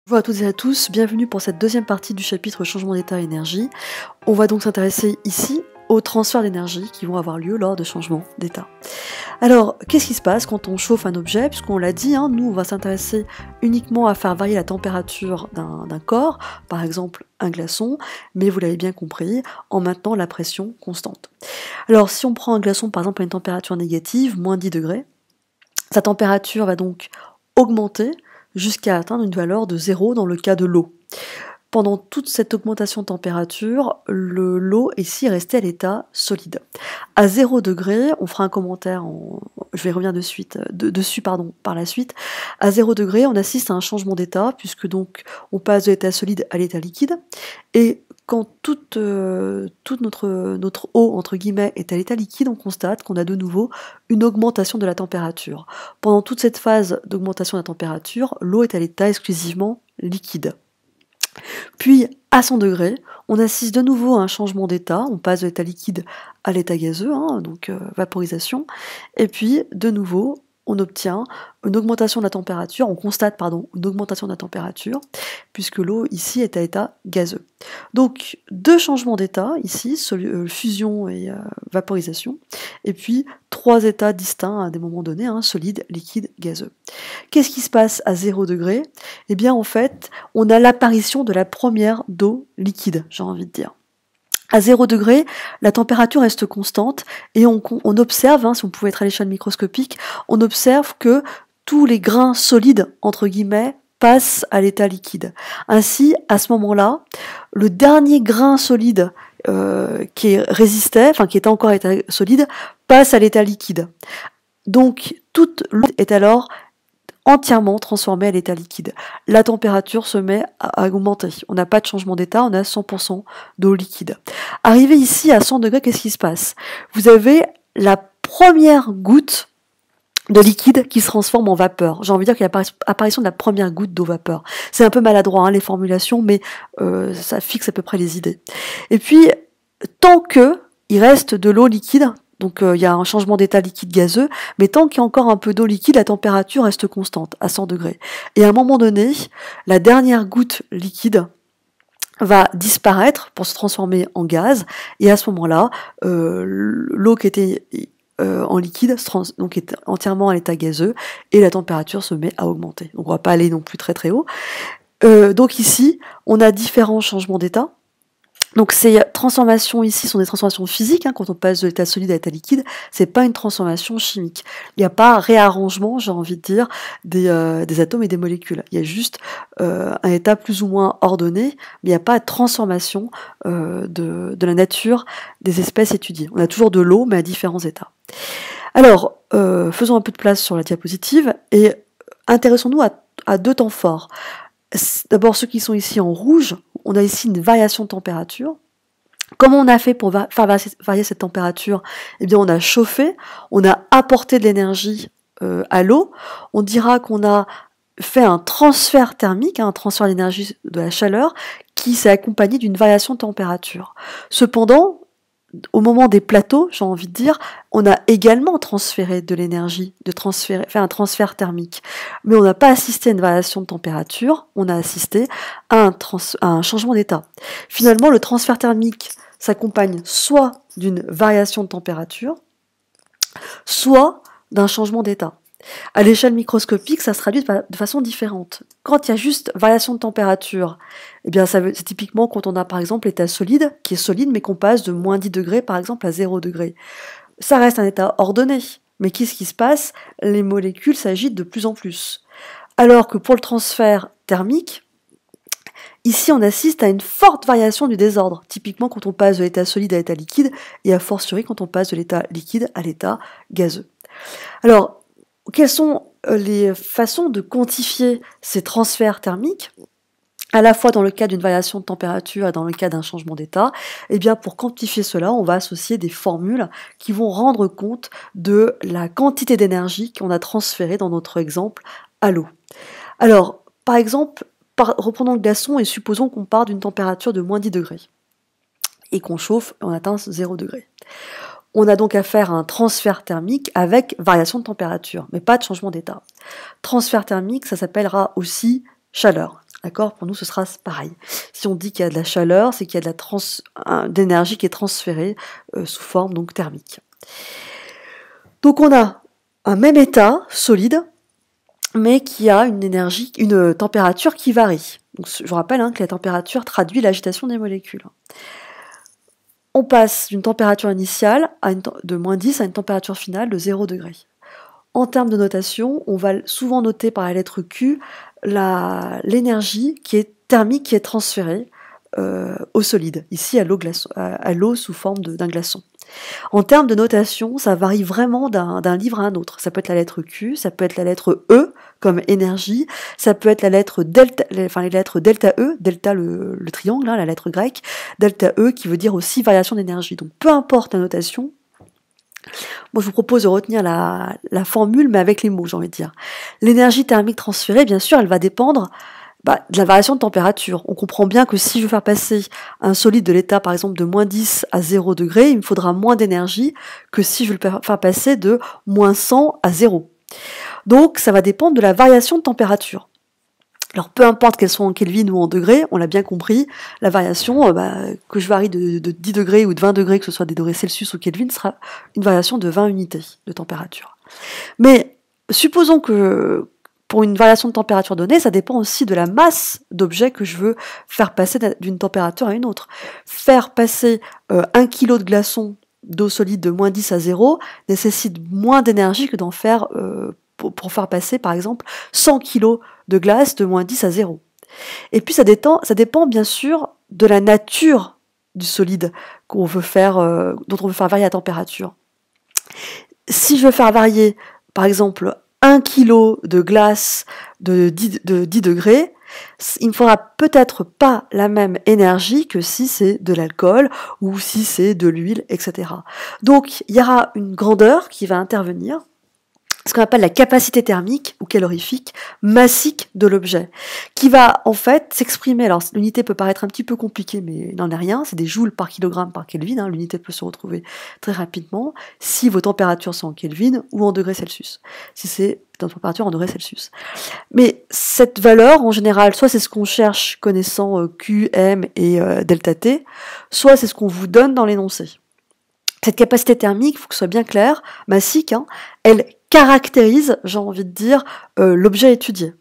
Bonjour à toutes et à tous, bienvenue pour cette deuxième partie du chapitre changement d'état et énergie. On va donc s'intéresser ici aux transferts d'énergie qui vont avoir lieu lors de changements d'état. Alors, qu'est-ce qui se passe quand on chauffe un objet? Puisqu'on l'a dit, nous on va s'intéresser uniquement à faire varier la température d'un corps, par exemple un glaçon, mais vous l'avez bien compris, en maintenant la pression constante. Alors si on prend un glaçon par exemple à une température négative, moins 10 degrés, sa température va donc augmenter jusqu'à atteindre une valeur de 0 dans le cas de l'eau. Pendant toute cette augmentation de température, l'eau ici est restée à l'état solide. À 0 degré, on fera un commentaire, je vais revenir dessus par la suite. À 0 degré, on assiste à un changement d'état, puisque donc on passe de l'état solide à l'état liquide. Et quand toute notre eau, entre guillemets, est à l'état liquide, on constate qu'on a de nouveau une augmentation de la température. Pendant toute cette phase d'augmentation de la température, l'eau est à l'état exclusivement liquide. Puis, à 100 degrés, on assiste de nouveau à un changement d'état, on passe de l'état liquide à l'état gazeux, donc vaporisation, et puis, de nouveau, on obtient une augmentation de la température, on constate, une augmentation de la température, puisque l'eau, ici, est à état gazeux. Donc, deux changements d'état, ici, fusion et vaporisation, et puis, trois états distincts à des moments donnés, solide, liquide, gazeux. Qu'est-ce qui se passe à 0 degré? Eh bien, en fait, on a l'apparition de la première d'eau liquide, j'ai envie de dire. À 0 degré, la température reste constante et on observe, si on pouvait être à l'échelle microscopique, on observe que tous les grains solides, entre guillemets, passent à l'état liquide. Ainsi, à ce moment-là, le dernier grain solide qui était encore à l'état solide, passe à l'état liquide. Donc, toute l'eau est alors entièrement transformée à l'état liquide. La température se met à augmenter. On n'a pas de changement d'état, on a 100% d'eau liquide. Arrivé ici à 100 degrés, qu'est-ce qui se passe? Vous avez la première goutte de liquide qui se transforme en vapeur. J'ai envie de dire qu'il y a l'apparition de la première goutte d'eau vapeur. C'est un peu maladroit les formulations, mais ça fixe à peu près les idées. Et puis, tant que il reste de l'eau liquide, donc il y a un changement d'état liquide gazeux, mais tant qu'il y a encore un peu d'eau liquide, la température reste constante à 100 degrés. Et à un moment donné, la dernière goutte liquide va disparaître pour se transformer en gaz, et à ce moment-là, l'eau qui était en liquide donc est entièrement à l'état gazeux, et la température se met à augmenter. Donc on va pas aller non plus très très haut. Donc ici, on a différents changements d'état. Donc ces transformations ici sont des transformations physiques, quand on passe de l'état solide à l'état liquide, c'est pas une transformation chimique. Il n'y a pas réarrangement, j'ai envie de dire, des atomes et des molécules. Il y a juste un état plus ou moins ordonné, mais il n'y a pas de transformation de la nature des espèces étudiées. On a toujours de l'eau, mais à différents états. Alors, faisons un peu de place sur la diapositive et intéressons-nous à deux temps forts. D'abord ceux qui sont ici en rouge, on a ici une variation de température. Comment on a fait pour faire varier cette température? Eh bien on a chauffé, on a apporté de l'énergie à l'eau, on dira qu'on a fait un transfert thermique, un transfert d'énergie de la chaleur, qui s'est accompagné d'une variation de température. Cependant, au moment des plateaux, j'ai envie de dire, on a également transféré de l'énergie, fait un transfert thermique. Mais on n'a pas assisté à une variation de température, on a assisté à un changement d'état. Finalement, le transfert thermique s'accompagne soit d'une variation de température, soit d'un changement d'état. À l'échelle microscopique, ça se traduit de façon différente. Quand il y a juste variation de température, eh bien c'est typiquement quand on a par exemple l'état solide, qui est solide, mais qu'on passe de moins 10 degrés par exemple à 0 degré. Ça reste un état ordonné, mais qu'est-ce qui se passe? Les molécules s'agitent de plus en plus. Alors que pour le transfert thermique, ici on assiste à une forte variation du désordre, typiquement quand on passe de l'état solide à l'état liquide, et a fortiori quand on passe de l'état liquide à l'état gazeux. Alors, quelles sont les façons de quantifier ces transferts thermiques, à la fois dans le cas d'une variation de température et dans le cas d'un changement d'état? Eh bien, pour quantifier cela, on va associer des formules qui vont rendre compte de la quantité d'énergie qu'on a transférée dans notre exemple à l'eau. Alors, par exemple, reprenons le glaçon et supposons qu'on part d'une température de moins 10 degrés et qu'on chauffe et on atteint 0 degré. On a donc à faire un transfert thermique avec variation de température, mais pas de changement d'état. Transfert thermique, ça s'appellera aussi chaleur. D'accord? Pour nous, ce sera pareil. Si on dit qu'il y a de la chaleur, c'est qu'il y a de l'énergie qui est transférée sous forme donc thermique. Donc on a un même état solide, mais qui a une température qui varie. Donc, je vous rappelle que la température traduit l'agitation des molécules. On passe d'une température initiale de -10 à une température finale de 0 degré. En termes de notation, on va souvent noter par la lettre Q l'énergie qui est thermique qui est transférée au solide, ici à l'eau sous forme d'un glaçon. En termes de notation, ça varie vraiment d'un livre à un autre. Ça peut être la lettre Q, ça peut être la lettre E comme énergie, ça peut être la lettre delta, les lettres delta E, delta le triangle, la lettre grecque, delta E qui veut dire aussi variation d'énergie. Donc peu importe la notation, moi je vous propose de retenir la formule mais avec les mots, j'ai envie de dire. L'énergie thermique transférée, bien sûr, elle va dépendre de la variation de température. On comprend bien que si je veux faire passer un solide de l'état, par exemple, de -10 à 0 degré, il me faudra moins d'énergie que si je veux le faire passer de -100 à 0. Donc, ça va dépendre de la variation de température. Alors, peu importe qu'elle soit en Kelvin ou en degrés, on l'a bien compris, la variation, que je varie de 10 degrés ou de 20 degrés, que ce soit des degrés Celsius ou Kelvin, sera une variation de 20 unités de température. Mais, supposons que pour une variation de température donnée, ça dépend aussi de la masse d'objet que je veux faire passer d'une température à une autre. Faire passer 1 kg de glaçon d'eau solide de -10 à 0 nécessite moins d'énergie que d'en faire pour faire passer, par exemple, 100 kg de glace de -10 à 0. Et puis ça dépend bien sûr de la nature du solide dont on veut faire varier la température. Si je veux faire varier, par exemple, 1 kg de glace de 10 degrés, il ne faudra peut-être pas la même énergie que si c'est de l'alcool ou si c'est de l'huile, etc. Donc, il y aura une grandeur qui va intervenir, ce qu'on appelle la capacité thermique ou calorifique massique de l'objet, qui va en fait s'exprimer. Alors l'unité peut paraître un petit peu compliquée, mais il n'en est rien, c'est des joules par kilogramme par Kelvin, l'unité peut se retrouver très rapidement si vos températures sont en Kelvin ou en degrés Celsius, si c'est en température en degrés Celsius. Mais cette valeur, en général, soit c'est ce qu'on cherche connaissant Q, M et delta T, soit c'est ce qu'on vous donne dans l'énoncé. Cette capacité thermique, il faut que ce soit bien clair, massique, elle caractérise, j'ai envie de dire, l'objet étudié.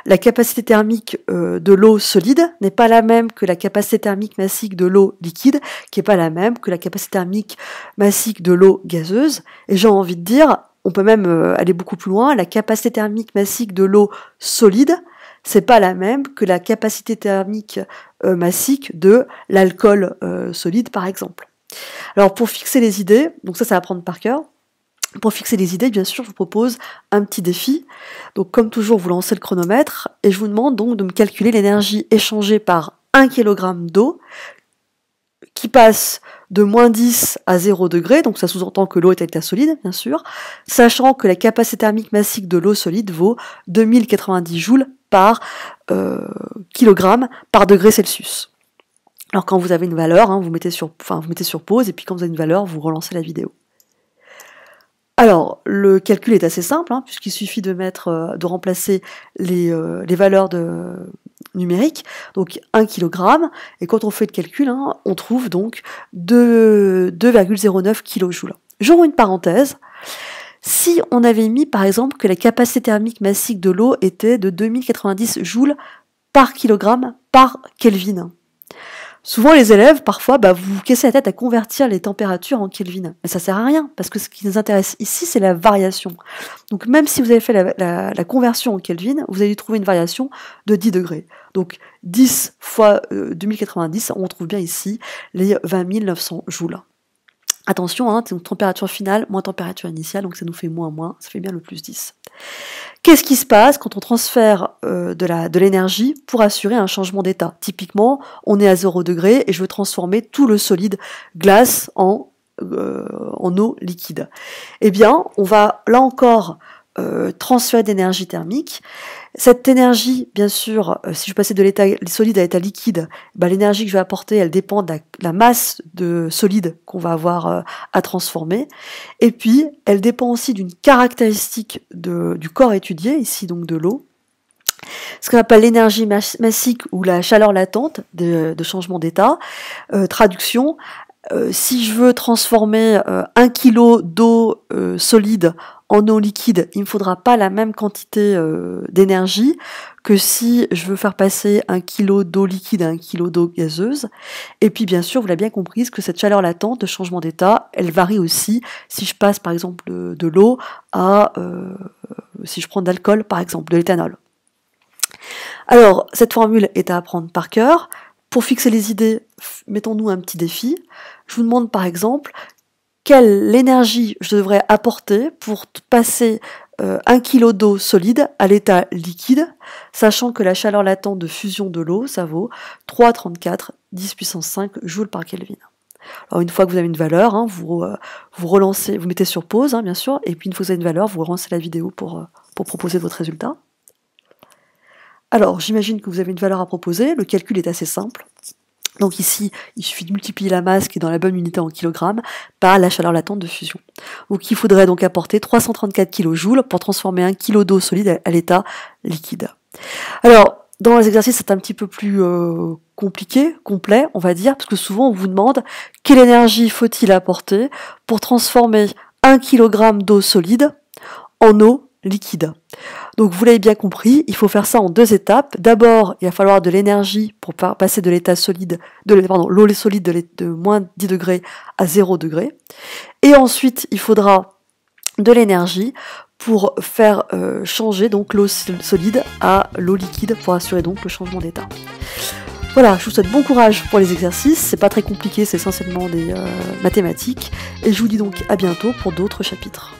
La capacité thermique de l'eau solide n'est pas la même que la capacité thermique massique de l'eau liquide, qui n'est pas la même que la capacité thermique massique de l'eau gazeuse. Et j'ai envie de dire, on peut même aller beaucoup plus loin, la capacité thermique massique de l'eau solide, c'est pas la même que la capacité thermique massique de l'alcool solide, par exemple. Alors pour fixer les idées, donc ça va prendre par cœur. Pour fixer les idées, bien sûr, je vous propose un petit défi. Donc comme toujours, vous lancez le chronomètre et je vous demande donc de me calculer l'énergie échangée par 1 kg d'eau qui passe de -10 à 0 degré, donc ça sous-entend que l'eau est à état solide, bien sûr, sachant que la capacité thermique massique de l'eau solide vaut 2090 joules par kilogramme par degré Celsius. Alors quand vous avez une valeur, vous mettez sur pause, et puis quand vous avez une valeur, vous relancez la vidéo. Alors, le calcul est assez simple, puisqu'il suffit de remplacer les valeurs numériques, donc 1 kg, et quand on fait le calcul, on trouve donc 2,09 kJ. J'ouvre une parenthèse. Si on avait mis, par exemple, que la capacité thermique massique de l'eau était de 2090 joules par kilogramme par Kelvin. Souvent, les élèves, parfois, vous vous cassez la tête à convertir les températures en Kelvin. Mais ça sert à rien, parce que ce qui nous intéresse ici, c'est la variation. Donc, même si vous avez fait la conversion en Kelvin, vous allez trouver une variation de 10 degrés. Donc, 10 fois 2090, on trouve bien ici les 20 900 joules. Attention, donc température finale moins température initiale, donc ça nous fait moins, ça fait bien le plus 10. Qu'est-ce qui se passe quand on transfère de l'énergie pour assurer un changement d'état? Typiquement, on est à 0 degré et je veux transformer tout le solide glace en eau liquide. Eh bien, on va là encore transférer d'énergie thermique. Cette énergie, bien sûr, si je passais de l'état solide à l'état liquide, l'énergie que je vais apporter, elle dépend de la masse de solide qu'on va avoir à transformer. Et puis, elle dépend aussi d'une caractéristique du corps étudié, ici donc de l'eau. Ce qu'on appelle l'énergie massique ou la chaleur latente de changement d'état. Traduction, si je veux transformer 1 kg d'eau solide en eau liquide, il ne me faudra pas la même quantité d'énergie que si je veux faire passer 1 kg d'eau liquide à 1 kg d'eau gazeuse. Et puis bien sûr, vous l'avez bien compris, que cette chaleur latente de changement d'état, elle varie aussi si je passe par exemple de l'eau à, si je prends de l'alcool par exemple, de l'éthanol. Alors, cette formule est à apprendre par cœur. Pour fixer les idées, mettons-nous un petit défi. Je vous demande par exemple quelle énergie je devrais apporter pour passer 1 kg d'eau solide à l'état liquide, sachant que la chaleur latente de fusion de l'eau, ça vaut 3,34 10 puissance 5 joules par Kelvin. Alors une fois que vous avez une valeur, hein, vous relancez, vous mettez sur pause, hein, bien sûr, et puis une fois que vous avez une valeur, vous relancez la vidéo pour proposer votre résultat. Alors, j'imagine que vous avez une valeur à proposer, le calcul est assez simple. Donc ici, il suffit de multiplier la masse qui est dans la bonne unité en kilogrammes par la chaleur latente de fusion. Donc il faudrait donc apporter 334 kJ pour transformer 1 kg d'eau solide à l'état liquide. Alors, dans les exercices, c'est un petit peu plus compliqué, complet, on va dire, parce que souvent on vous demande quelle énergie faut-il apporter pour transformer 1 kg d'eau solide en eau liquide. Donc vous l'avez bien compris, il faut faire ça en 2 étapes. D'abord, il va falloir de l'énergie pour passer de l'état solide, l'eau solide de moins 10 degrés à 0 degrés. Et ensuite, il faudra de l'énergie pour faire changer donc l'eau solide à l'eau liquide pour assurer donc le changement d'état. Voilà, je vous souhaite bon courage pour les exercices, c'est pas très compliqué, c'est essentiellement des mathématiques, et je vous dis donc à bientôt pour d'autres chapitres.